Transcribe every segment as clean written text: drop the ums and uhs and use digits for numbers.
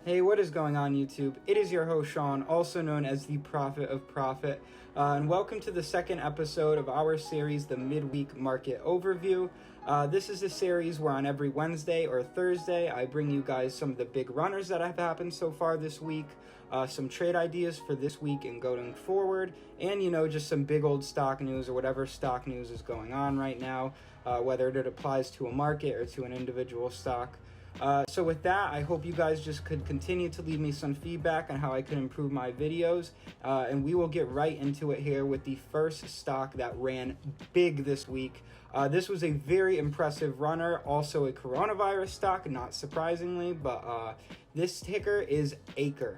Hey, what is going on YouTube? It is your host Sean, also known as the Prophet of Profit, and welcome to the second episode of our series, the Midweek Market Overview. This is a series where on every Wednesday or Thursday, I bring you guys some of the big runners that have happened so far this week, some trade ideas for this week and going forward, and just some big old stock news or whatever stock news is going on right now, whether it applies to a market or to an individual stock. So with that, I hope you guys just could continue to leave me some feedback on how I could improve my videos, and we will get right into it here with the first stock that ran big this week. This was a very impressive runner, also a coronavirus stock, not surprisingly, but this ticker is Aker.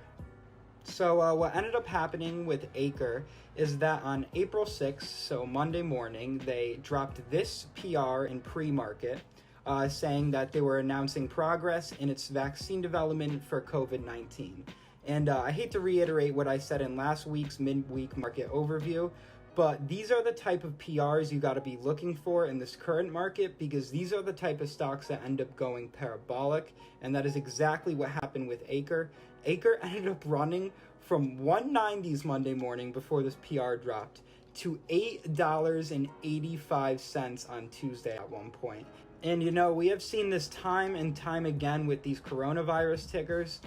So what ended up happening with Aker is that on April 6th, so Monday morning, they dropped this PR in pre-market, saying that they were announcing progress in its vaccine development for COVID-19. And I hate to reiterate what I said in last week's midweek market overview, but these are the type of PRs you got to be looking for in this current market, because these are the type of stocks that end up going parabolic, and that is exactly what happened with Aker. Aker ended up running from 190s Monday morning before this PR dropped to $8.85 on Tuesday at one point. And we have seen this time and time again with these coronavirus tickers.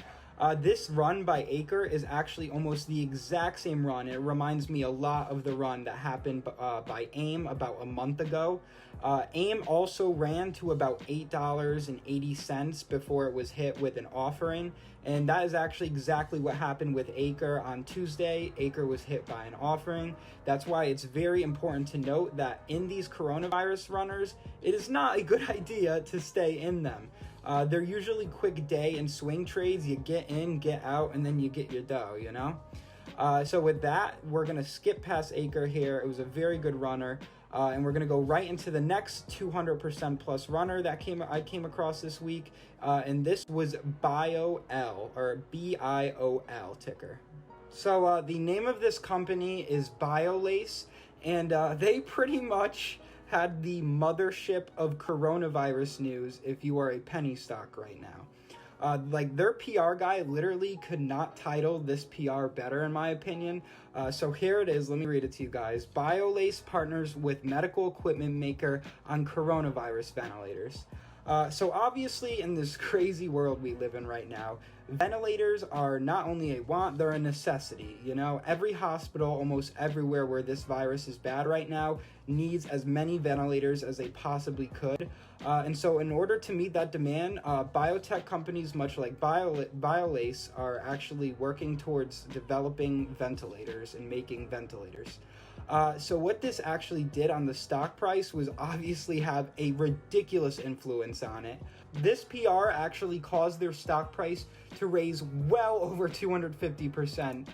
This run by Aker is actually almost the exact same run. It reminds me a lot of the run that happened by AIM about a month ago. AIM also ran to about $8.80 before it was hit with an offering. And that is actually exactly what happened with Aker on Tuesday. Aker was hit by an offering. That's why it's very important to note that in these coronavirus runners, it is not a good idea to stay in them. They're usually quick day and swing trades. You get in, get out, and then you get your dough, So with that, we're going to skip past Aker here. It was a very good runner. And we're going to go right into the next 200% plus runner that I came across this week. And this was Biolase, or B-I-O-L ticker. So the name of this company is Biolase, and they pretty much had the mothership of coronavirus news if you are a penny stock right now. Their PR guy literally could not title this PR better, in my opinion. So here it is. Let me read it to you guys. Biolase partners with medical equipment maker on coronavirus ventilators. So obviously in this crazy world we live in right now, ventilators are not only a want, they're a necessity. Every hospital, almost everywhere where this virus is bad right now, needs as many ventilators as they possibly could. And so in order to meet that demand, biotech companies much like Biolase are actually working towards developing ventilators and making ventilators. So what this actually did on the stock price was obviously have a ridiculous influence on it. This PR actually caused their stock price to raise well over 250%.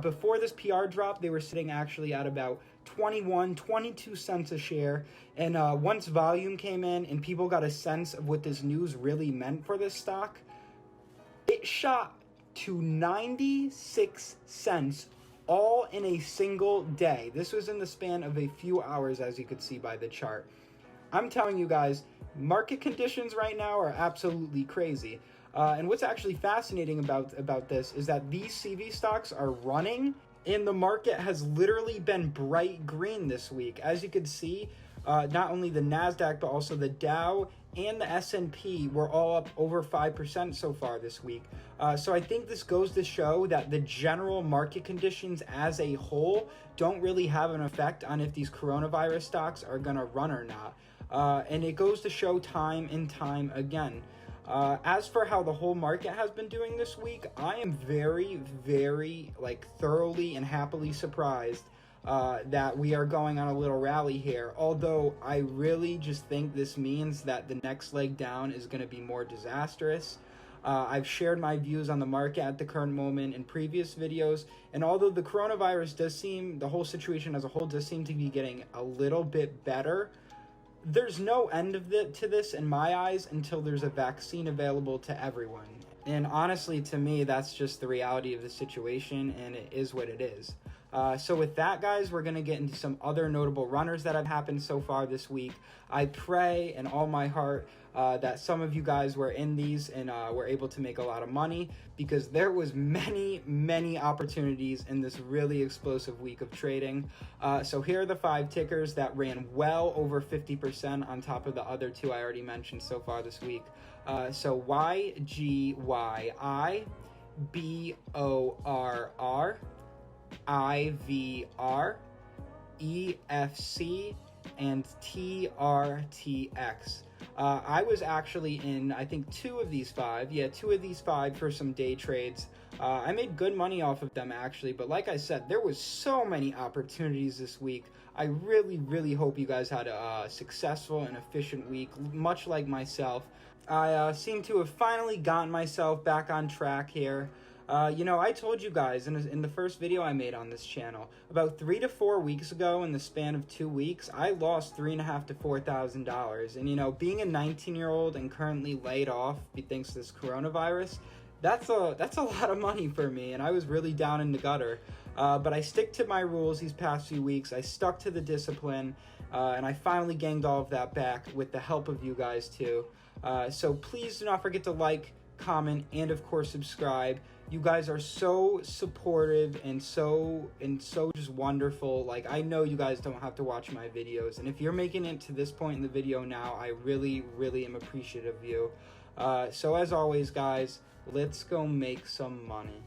Before this PR drop, they were sitting actually at about 22 cents a share. And once volume came in and people got a sense of what this news really meant for this stock, it shot to 96 cents all in a single day. This was in the span of a few hours, as you could see by the chart. I'm telling you guys, market conditions right now are absolutely crazy. And what's actually fascinating about this is that these CV stocks are running, and the market has literally been bright green this week. As you could see, not only the NASDAQ, but also the Dow and the S&P were all up over 5% so far this week. So I think this goes to show that the general market conditions as a whole don't really have an effect on if these coronavirus stocks are going to run or not. And it goes to show time and time again. As for how the whole market has been doing this week, I am very, very thoroughly and happily surprised that we are going on a little rally here. Although I really just think this means that the next leg down is going to be more disastrous. I've shared my views on the market at the current moment in previous videos, and although the coronavirus the whole situation as a whole does seem to be getting a little bit better, there's no end to this in my eyes until there's a vaccine available to everyone. And honestly, to me, that's just the reality of the situation, and it is what it is. So with that, guys, we're going to get into some other notable runners that have happened so far this week. I pray in all my heart that some of you guys were in these and were able to make a lot of money, because there was many opportunities in this really explosive week of trading. So here are the 5 tickers that ran well over 50% on top of the other 2 I already mentioned so far this week. So YGYI, BORR, IVR, EFC, and TRTX. I was actually in, I think, 2 of these 5. Yeah, 2 of these 5 for some day trades. I made good money off of them, actually, but like I said, there was so many opportunities this week. I really hope you guys had a successful and efficient week, much like myself. I seem to have finally gotten myself back on track here. You know, I told you guys in the first video I made on this channel, about 3 to 4 weeks ago, in the span of 2 weeks, I lost $3,500 to $4,000. And you know, being a 19-year-old and currently laid off thanks to this coronavirus, that's a lot of money for me, and I was really down in the gutter. But I stick to my rules these past few weeks. I stuck to the discipline, and I finally gained all of that back with the help of you guys too. So please do not forget to like, comment, and of course subscribe. You guys are so supportive and so just wonderful. Like, I know you guys don't have to watch my videos, and if you're making it to this point in the video now, I really am appreciative of you. So as always, guys, let's go make some money.